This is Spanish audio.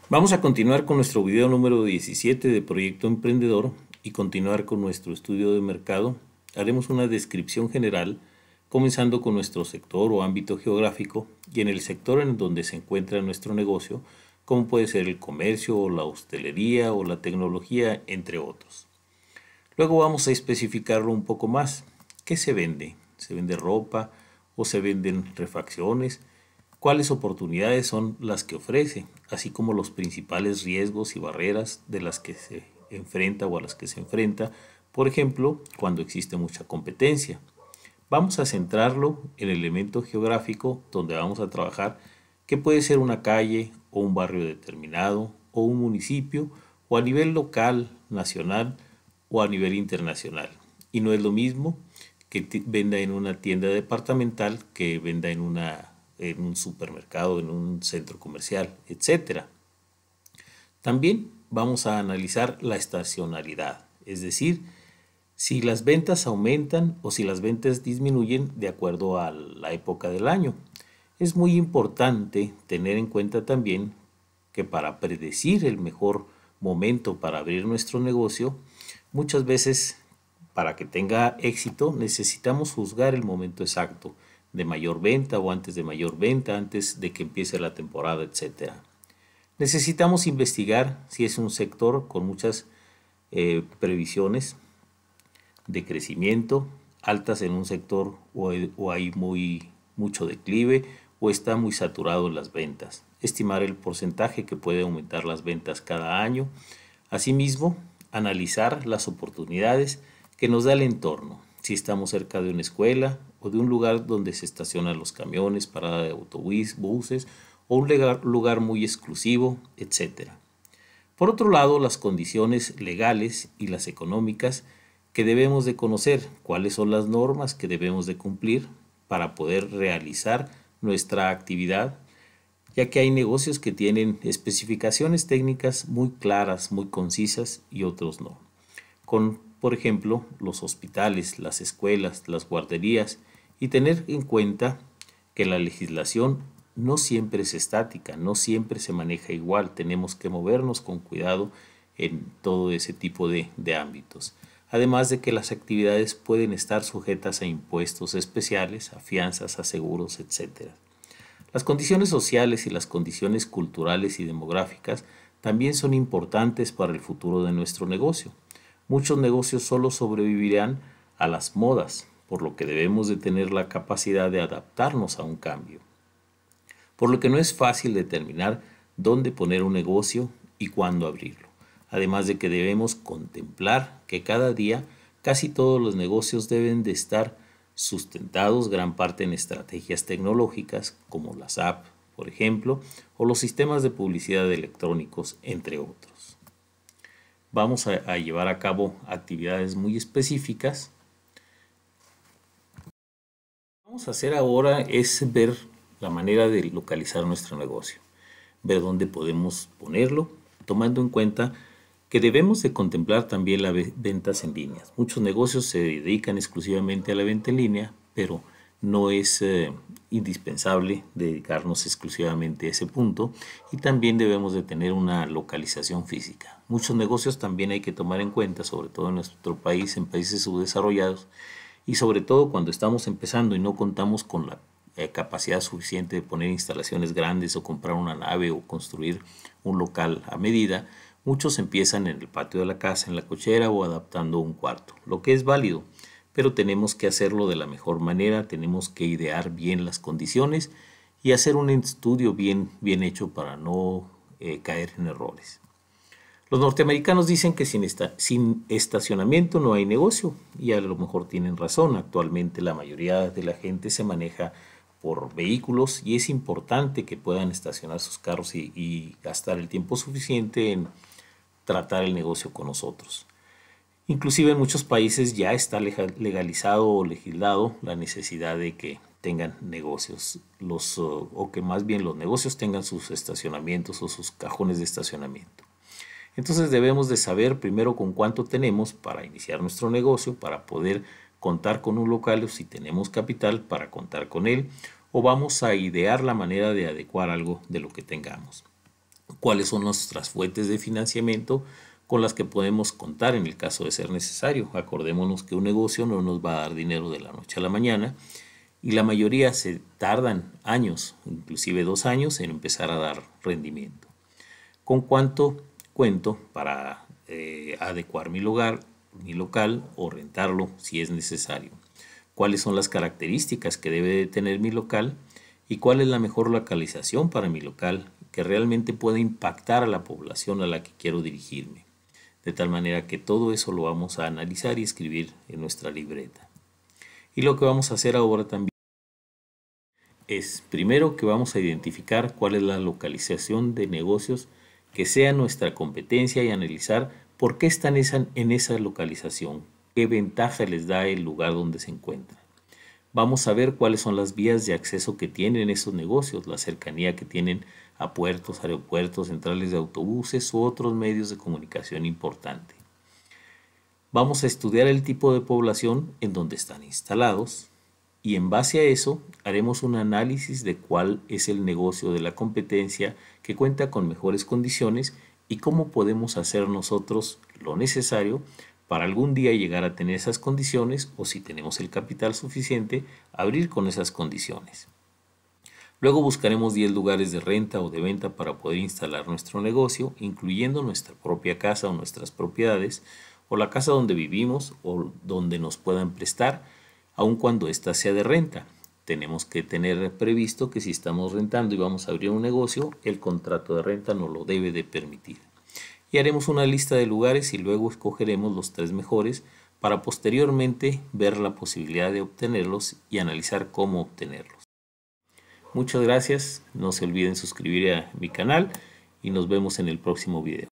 Vamos a continuar con nuestro video número 17 de Proyecto Emprendedor y continuar con nuestro estudio de mercado. Haremos una descripción general, comenzando con nuestro sector o ámbito geográfico y en el sector en donde se encuentra nuestro negocio, como puede ser el comercio o la hostelería o la tecnología, entre otros. Luego vamos a especificarlo un poco más. ¿Qué se vende? ¿Se vende ropa o se venden refacciones? ¿Cuáles oportunidades son las que ofrece? Así como los principales riesgos y barreras de las que se enfrenta o a las que se enfrenta, por ejemplo, cuando existe mucha competencia. Vamos a centrarlo en el elemento geográfico donde vamos a trabajar, que puede ser una calle o un barrio determinado o un municipio o a nivel local, nacional o a nivel internacional. Y no es lo mismo que venda en una tienda departamental que venda en un supermercado, en un centro comercial, etcétera. También vamos a analizar la estacionalidad, es decir, si las ventas aumentan o si las ventas disminuyen de acuerdo a la época del año. Es muy importante tener en cuenta también que para predecir el mejor momento para abrir nuestro negocio, muchas veces para que tenga éxito necesitamos juzgar el momento exacto de mayor venta o antes de mayor venta, antes de que empiece la temporada, etc. Necesitamos investigar si es un sector con muchas previsiones de crecimiento, altas en un sector o hay mucho declive o está muy saturado en las ventas. Estimar el porcentaje que puede aumentar las ventas cada año. Asimismo, analizar las oportunidades que nos da el entorno. Si estamos cerca de una escuela o de un lugar donde se estacionan los camiones, parada de autobuses, buses o un lugar muy exclusivo, etc. Por otro lado, las condiciones legales y las económicas que debemos de conocer, cuáles son las normas que debemos de cumplir para poder realizar nuestra actividad, ya que hay negocios que tienen especificaciones técnicas muy claras, muy concisas y otros no. Por ejemplo, los hospitales, las escuelas, las guarderías y tener en cuenta que la legislación no siempre es estática, no siempre se maneja igual, tenemos que movernos con cuidado en todo ese tipo de ámbitos. Además de que las actividades pueden estar sujetas a impuestos especiales, a fianzas, a seguros, etc. Las condiciones sociales y las condiciones culturales y demográficas también son importantes para el futuro de nuestro negocio. Muchos negocios solo sobrevivirán a las modas, por lo que debemos de tener la capacidad de adaptarnos a un cambio. Por lo que no es fácil determinar dónde poner un negocio y cuándo abrirlo. Además de que debemos contemplar que cada día casi todos los negocios deben de estar sustentados gran parte en estrategias tecnológicas como las apps, por ejemplo, o los sistemas de publicidad electrónicos, entre otros. Vamos a llevar a cabo actividades muy específicas. Lo que vamos a hacer ahora es ver la manera de localizar nuestro negocio, ver dónde podemos ponerlo, tomando en cuenta que debemos de contemplar también las ventas en línea. Muchos negocios se dedican exclusivamente a la venta en línea, pero no es indispensable dedicarnos exclusivamente a ese punto y también debemos de tener una localización física. Muchos negocios también hay que tomar en cuenta, sobre todo en nuestro país, en países subdesarrollados y sobre todo cuando estamos empezando y no contamos con la capacidad suficiente de poner instalaciones grandes o comprar una nave o construir un local a medida. Muchos empiezan en el patio de la casa, en la cochera o adaptando un cuarto, lo que es válido, pero tenemos que hacerlo de la mejor manera, tenemos que idear bien las condiciones y hacer un estudio bien hecho para no caer en errores. Los norteamericanos dicen que sin estacionamiento no hay negocio y a lo mejor tienen razón. Actualmente la mayoría de la gente se maneja por vehículos y es importante que puedan estacionar sus carros y gastar el tiempo suficiente en tratar el negocio con nosotros. Inclusive en muchos países ya está legalizado o legislado la necesidad de que tengan negocios, o que más bien los negocios tengan sus estacionamientos o sus cajones de estacionamiento. Entonces debemos de saber primero con cuánto tenemos para iniciar nuestro negocio, para poder contar con un local o si tenemos capital para contar con él, o vamos a idear la manera de adecuar algo de lo que tengamos. cuáles son nuestras fuentes de financiamiento con las que podemos contar en el caso de ser necesario. Acordémonos que un negocio no nos va a dar dinero de la noche a la mañana y la mayoría se tardan años, inclusive 2 años, en empezar a dar rendimiento. ¿Con cuánto cuento para adecuar mi local o rentarlo si es necesario? ¿Cuáles son las características que debe de tener mi local? ¿Y cuál es la mejor localización para mi local que realmente pueda impactar a la población a la que quiero dirigirme? De tal manera que todo eso lo vamos a analizar y escribir en nuestra libreta. Y lo que vamos a hacer ahora también es, primero, que vamos a identificar cuál es la localización de negocios que sea nuestra competencia y analizar por qué están en esa localización, qué ventaja les da el lugar donde se encuentran. Vamos a ver cuáles son las vías de acceso que tienen esos negocios, la cercanía que tienen a puertos, aeropuertos, centrales de autobuses u otros medios de comunicación importante. Vamos a estudiar el tipo de población en donde están instalados y en base a eso haremos un análisis de cuál es el negocio de la competencia que cuenta con mejores condiciones y cómo podemos hacer nosotros lo necesario para algún día llegar a tener esas condiciones o, si tenemos el capital suficiente, abrir con esas condiciones. Luego buscaremos 10 lugares de renta o de venta para poder instalar nuestro negocio, incluyendo nuestra propia casa o nuestras propiedades, o la casa donde vivimos o donde nos puedan prestar, aun cuando ésta sea de renta. Tenemos que tener previsto que si estamos rentando y vamos a abrir un negocio, el contrato de renta nos lo debe de permitir. Y haremos una lista de lugares y luego escogeremos los 3 mejores para posteriormente ver la posibilidad de obtenerlos y analizar cómo obtenerlos. Muchas gracias, no se olviden suscribir a mi canal y nos vemos en el próximo video.